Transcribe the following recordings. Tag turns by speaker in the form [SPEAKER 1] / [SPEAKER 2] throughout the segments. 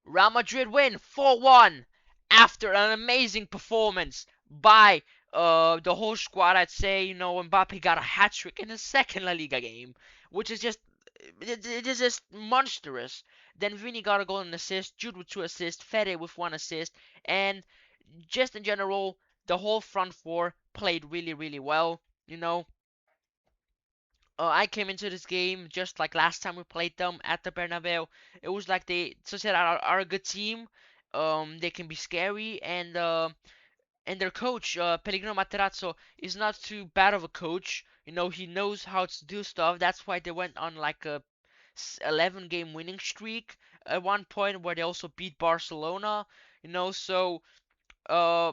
[SPEAKER 1] Real Madrid win 4-1 after an amazing performance by the whole squad. I'd say, Mbappe got a hat trick in his second La Liga game, which is just it is just monstrous. Then Vini got a goal and assist, Jude with two assists, Fede with one assist, and just in general, the whole front four played really, really well. You know, I came into this game just like last time we played them at the Bernabeu. It was like they Sociedad are a good team. They can be scary, and their coach Pellegrino Materazzo is not too bad of a coach. He knows how to do stuff. That's why they went on like a 11 game winning streak at one point where they also beat Barcelona. So uh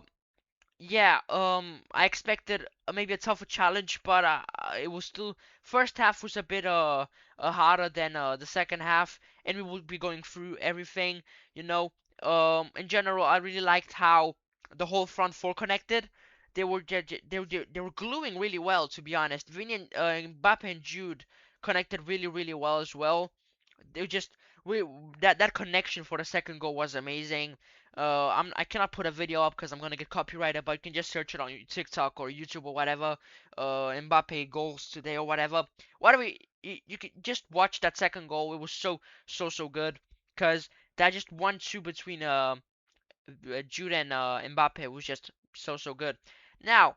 [SPEAKER 1] yeah, I expected maybe a tougher challenge, but it was still first half was a bit harder than the second half, and we would be going through everything, you know. In general, I really liked how the whole front four connected. They were gluing really well, to be honest. Vini and Mbappe and Jude connected really really well as well. They just we that connection for the second goal was amazing. I cannot put a video up because I'm gonna get copyrighted, but you can just search it on TikTok or YouTube or whatever. Mbappe goals today or whatever. Whatever you can just watch that second goal. It was so good because that just 1-2 between Jude and Mbappe was just so good. Now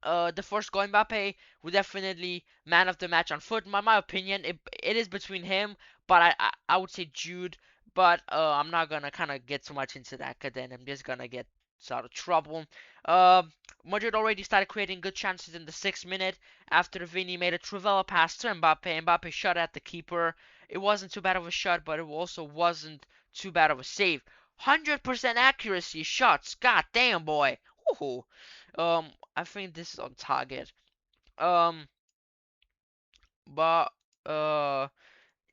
[SPEAKER 1] the first goal Mbappe was definitely man of the match on foot. In my opinion, it is between him, but I would say Jude. But I'm not gonna kind of get too much into that, cause then I'm just gonna get out of trouble. Uh, Madrid already started creating good chances in the 6th minute after Vini made a Trivela pass to Mbappe. Mbappe shot at the keeper. It wasn't too bad of a shot, but it also wasn't too bad of a save. 100% accuracy shots. God damn, boy. Woohoo. I think this is on target. Um, but uh,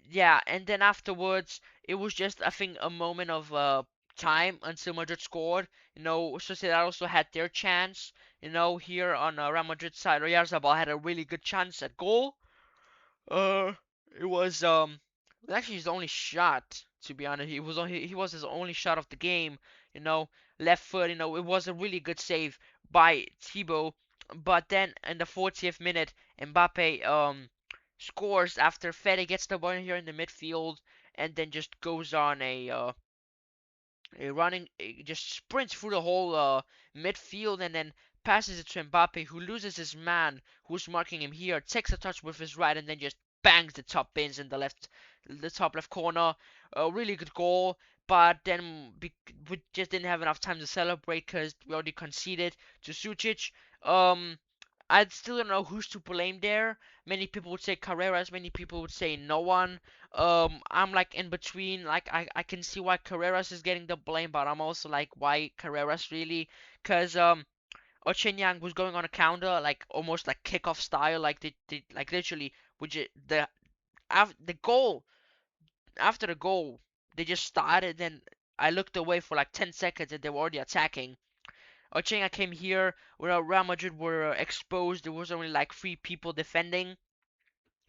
[SPEAKER 1] yeah, and then afterwards, it was just I think a moment of time until Madrid scored. Sociedad also had their chance. Here on Real Madrid side, Oyarzabal had a really good chance at goal. Uh, it was actually his only shot. To be honest, he was his only shot of the game. You know, left foot. It was a really good save by Thibaut. But then in the 40th minute, Mbappe scores after Fede gets the ball here in the midfield, and then just goes on just sprints through the whole midfield, and then passes it to Mbappe, who loses his man, who's marking him here, takes a touch with his right, and then just bangs the top bins in the top left corner. A really good goal, but then we just didn't have enough time to celebrate because we already conceded to Sucic. Um, I still don't know who's to blame there. Many people would say Carreras, many people would say no one. I'm like in between. Like I can see why Carreras is getting the blame, but I'm also like why Carreras really? Cause Ochenyang was going on a counter, like almost like kickoff style, like they like literally, which the goal after the goal they just started. Then I looked away for like 10 seconds and they were already attacking. Ochenyang came here where Real Madrid were exposed. There was only like 3 people defending.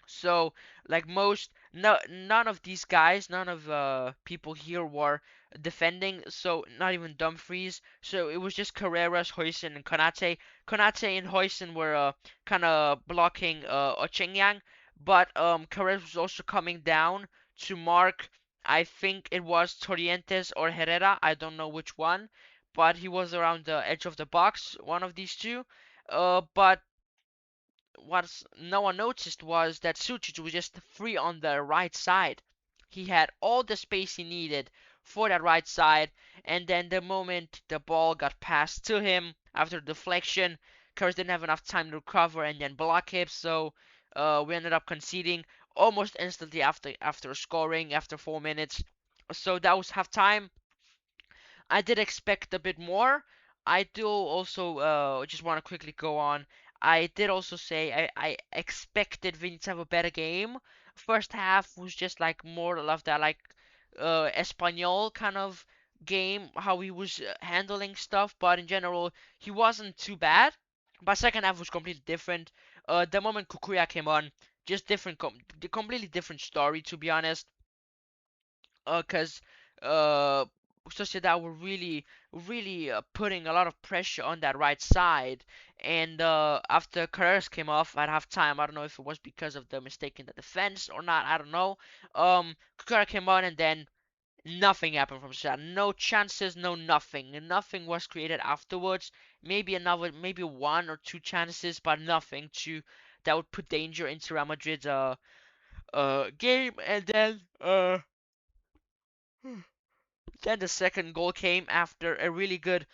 [SPEAKER 1] So, like most, no, none of these guys, none of people here were defending. So, not even Dumfries. So it was just Carreras, Huijsen, and Konate. Konate and Huijsen were kind of blocking Ochenyang, but Carreras was also coming down to mark. I think it was Torrientes or Herrera. I don't know which one, but he was around the edge of the box, one of these two. But what no one noticed was that Sucic was just free on the right side. He had all the space he needed for that right side, and then the moment the ball got passed to him after deflection, Curtis didn't have enough time to recover and then block it, so we ended up conceding almost instantly after scoring after 4 minutes. So that was half time. I did expect a bit more. I do also just want to quickly go on. I did also say I expected Vini to have a better game. First half was just like more of that like Espanol kind of game, how he was handling stuff, but in general he wasn't too bad. But second half was completely different. The moment Kukuya came on, just completely different story to be honest. Because uh, Sociedad were really putting a lot of pressure on that right side. And after Carreras came off at halftime, I don't know if it was because of the mistake in the defense or not. I don't know. Carreras came on, and then nothing happened from Sociedad. No chances, no nothing. Nothing was created afterwards. Maybe one or two chances, but nothing to that would put danger into Real Madrid's game. And then the second goal came after a really good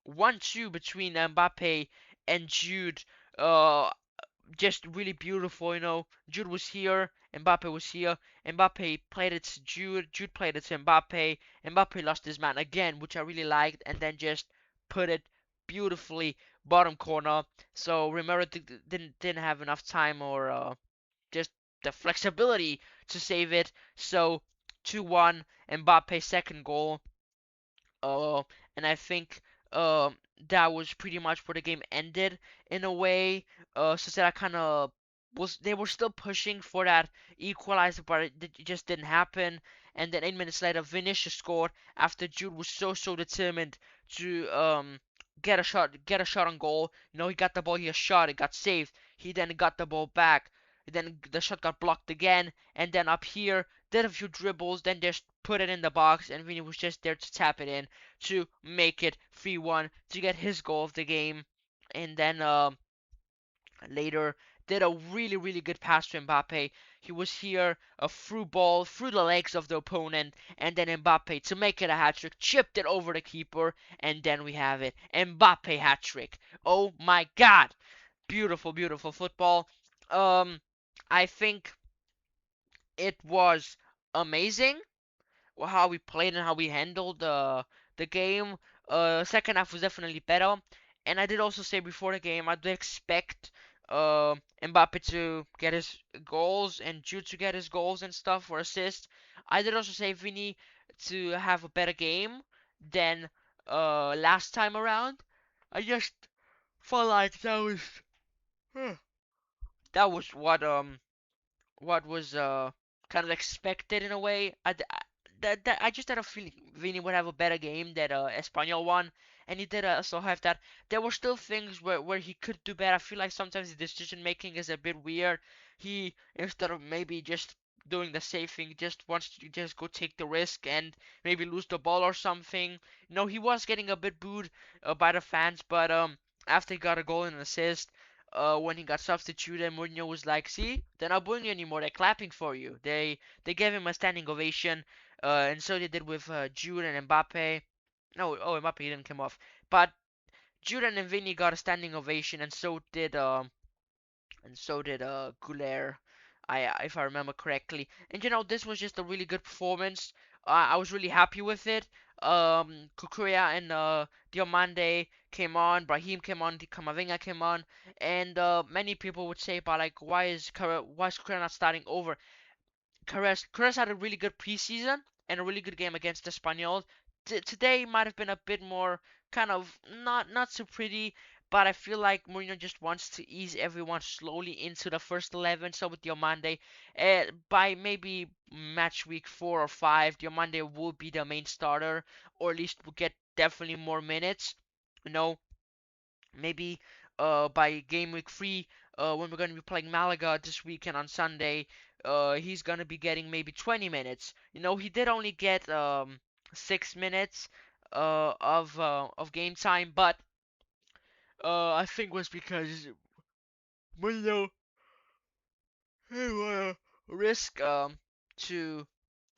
[SPEAKER 1] 1-2 between Mbappe and Jude. Uh, just really beautiful, Jude was here, Mbappe was here. Mbappe played it to Jude, Jude played it to Mbappe. Mbappe lost his man again, which I really liked, and then just put it beautifully bottom corner. So Romero didn't have enough time or just the flexibility to save it. So 2-1, Mbappe second goal. Uh, and I think that was pretty much where the game ended in a way. Sociedad kind of they were still pushing for that equalizer, but it just didn't happen. And then 8 minutes later, Vinicius scored after Jude was so determined to get a shot on goal. He got the ball, he shot, it got saved. He then got the ball back. Then the shot got blocked again, and then up here did a few dribbles, then just put it in the box, and Vini was just there to tap it in to make it 3-1 to get his goal of the game. And then later did a really good pass to Mbappe. He was here a through ball through the legs of the opponent, and then Mbappe to make it a hat trick, chipped it over the keeper, and then we have it. Mbappe hat trick. Oh my God! Beautiful football. Um, I think it was amazing how we played and how we handled the game. Second half was definitely better, and I did also say before the game I did expect Mbappe to get his goals and Jude to get his goals and stuff or assists. I did also say Vini to have a better game than last time around. I just felt like that was what was kind of expected in a way. I just had a feeling Vini would have a better game than Espanyol one, and he did also have that. There were still things where he could do better. I feel like sometimes the decision making is a bit weird. He, instead of maybe just doing the safe thing, just wants to just go take the risk and maybe lose the ball or something. He was getting a bit booed by the fans, but after he got a goal and an assist, when he got substituted, Mourinho was like, "See, they're not booing you anymore. They're clapping for you." They gave him a standing ovation, and so they did with Jude and Mbappe. No, oh, Mbappe didn't come off, but Jude and Vini got a standing ovation, and so did Goulet, if I remember correctly. And this was just a really good performance. I was really happy with it. Kukurea and Diomande came on, Brahim came on, Kamavinga came on, and many people would say about like why is Kukurea not starting over? Carres had a really good preseason and a really good game against Espanyol. Today might have been a bit more kind of not so pretty, but I feel like Mourinho just wants to ease everyone slowly into the first 11. So with Diomande, by maybe match week 4 or 5, Diomande will be the main starter, or at least will get definitely more minutes. You know, maybe by game week 3, when we're going to be playing Malaga this weekend on Sunday, he's going to be getting maybe 20 minutes. He did only get 6 minutes of game time, but I think was because Mourinho risk to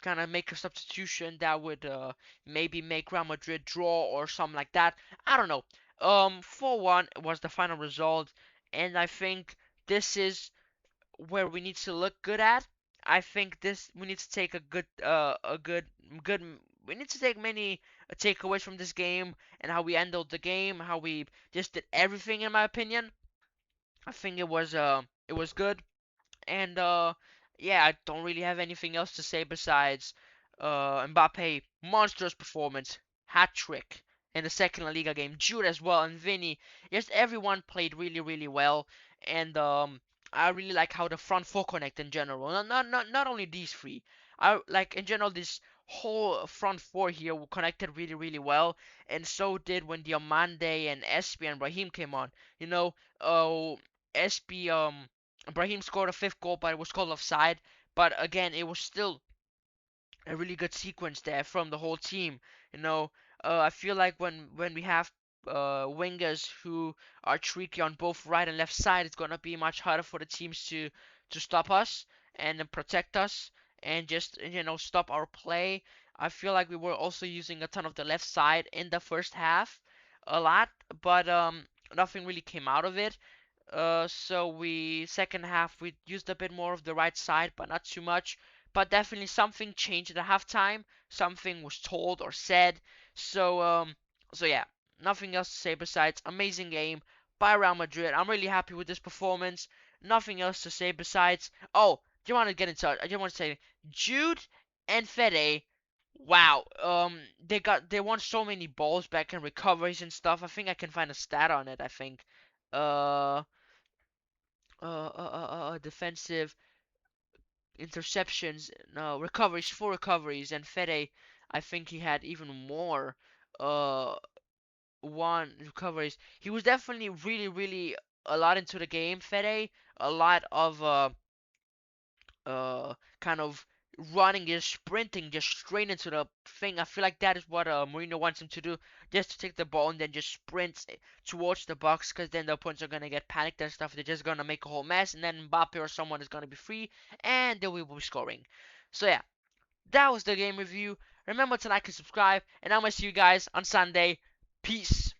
[SPEAKER 1] kind of make a substitution that would maybe make Real Madrid draw or something like that. I don't know. 4-1 was the final result, and I think this is where we need to look good at. I think this we need to take a good. We need to take many takeaways from this game and how we handled the game, how we just did everything. In my opinion, I think it was good. And yeah, I don't really have anything else to say besides Mbappe, monstrous performance, hat trick in the second La Liga game. Jude as well, and Vinny. Just everyone played really well, and I really like how the front four connect in general. Not only these three. I like in general this whole front four here connected really, really well, and so did when Diomande and Espi and Brahim came on. You know, Espi, Brahim scored a fifth goal, but it was called offside. But again, it was still a really good sequence there from the whole team. You know, I feel like when we have wingers who are tricky on both right and left side, it's gonna be much harder for the teams to stop us and then protect us and just stop our play. I feel like we were also using a ton of the left side in the first half, a lot, but nothing really came out of it. So we second half we used a bit more of the right side, but not too much. But definitely something changed at halftime. Something was told or said. So so yeah, nothing else to say besides amazing game by Real Madrid. I'm really happy with this performance. Nothing else to say besides do you want to get in touch? I just want to say Jude and Fede. Wow, they won so many balls back and recoveries and stuff. I think I can find a stat on it. I think. Uh, Defensive interceptions, no recoveries, four recoveries, and Fede, I think he had even more, uh, one recoveries. He was definitely really, really a lot into the game. Fede, a lot of kind of running, just sprinting, just straight into the thing. I feel like that is what Mourinho wants him to do, just to take the ball and then just sprint towards the box, because then the opponents are gonna get panicked and stuff. They're just gonna make a whole mess, and then Mbappe or someone is gonna be free, and they will be scoring. So yeah, that was the game review. Remember to like and subscribe, and I'm gonna see you guys on Sunday. Peace.